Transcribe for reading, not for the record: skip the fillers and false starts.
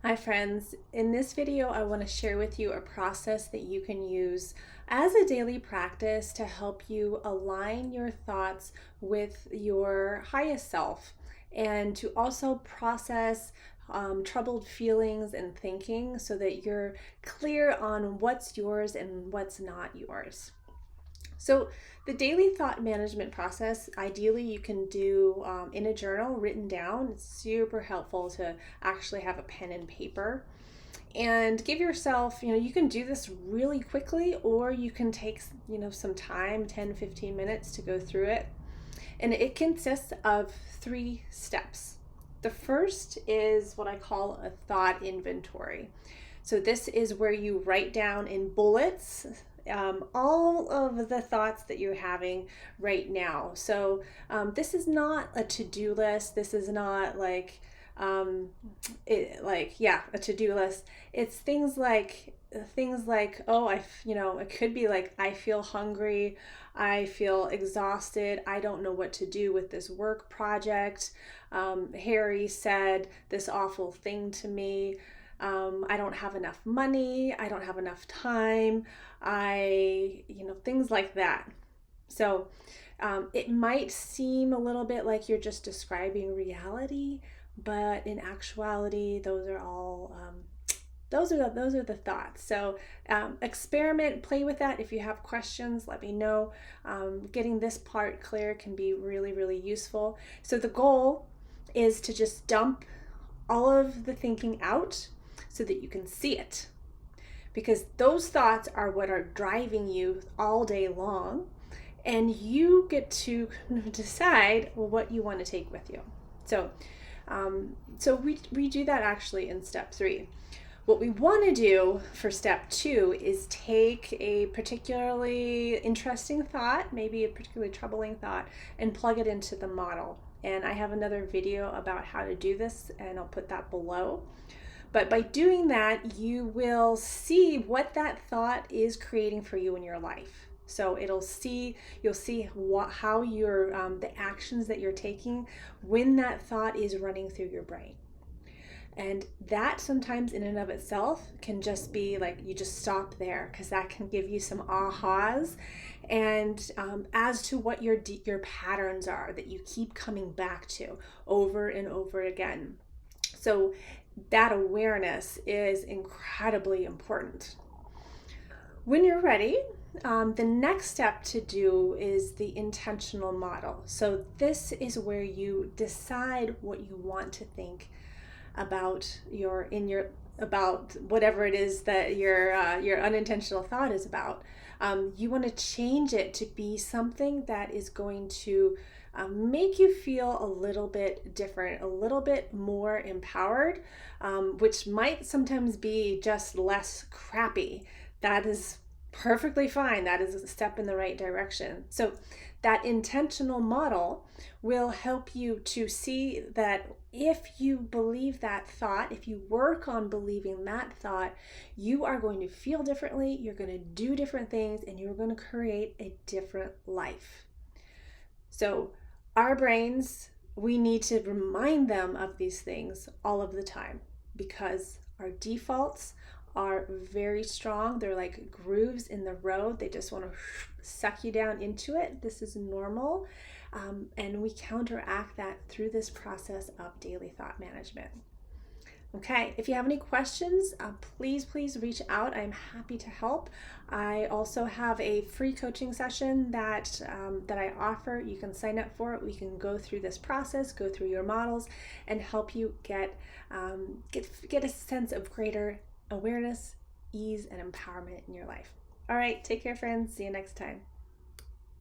Hi friends, in this video I want to share with you a process that you can use as a daily practice to help you align your thoughts with your highest self and to also process troubled feelings and thinking so that you're clear on what's yours and what's not yours. So, the daily thought management process, ideally, you can do in a journal written down. It's super helpful to actually have a pen and paper and give yourself, you can do this really quickly or you can take, some time, 10, 15 minutes to go through it. And it consists of 3 steps. The first is what I call a thought inventory. So, this is where you write down in bullets all of the thoughts that you're having right now. So, this is not a to do list. This is not like, a to do list. It's things like, oh, it could be like, I feel hungry, I feel exhausted, I don't know what to do with this work project. Harry said this awful thing to me. I don't have enough money, I don't have enough time, things like that. So it might seem a little bit like you're just describing reality, but in actuality, those are all those are the thoughts. So experiment, play with that. If you have questions, let me know. Getting this part clear can be really, really useful. So the goal is to just dump all of the thinking out so that you can see it, because those thoughts are what are driving you all day long, and you get to decide what you want to take with you. So we do that actually in step 3. What we want to do for step 2 is take a particularly interesting thought, maybe a particularly troubling thought, and plug it into the model. And I have another video about how to do this, and I'll put that below. But by doing that, you will see what that thought is creating for you in your life. So you'll see how the actions that you're taking when that thought is running through your brain. And that sometimes in and of itself can just be like, you just stop there, because that can give you some ahas and as to what your patterns are that you keep coming back to over and over again. So that awareness is incredibly important. When you're ready, the next step to do is the intentional model. So this is where you decide what you want to think about about whatever it is that your unintentional thought is about. You want to change it to be something that is going to make you feel a little bit different, a little bit more empowered, which might sometimes be just less crappy. That is perfectly fine. That is a step in the right direction. So that intentional model will help you to see that if you believe that thought, if you work on believing that thought, you are going to feel differently, you're going to do different things, and you're going to create a different life. So our brains, we need to remind them of these things all of the time, because our defaults are very strong. They're like grooves in the road. They just want to suck you down into it. This is normal. And we counteract that through this process of daily thought management. Okay, if you have any questions, please reach out. I'm happy to help. I also have a free coaching session that I offer. You can sign up for it. We can go through this process, go through your models, and help you get a sense of greater awareness, ease, and empowerment in your life. All right, take care, friends. See you next time.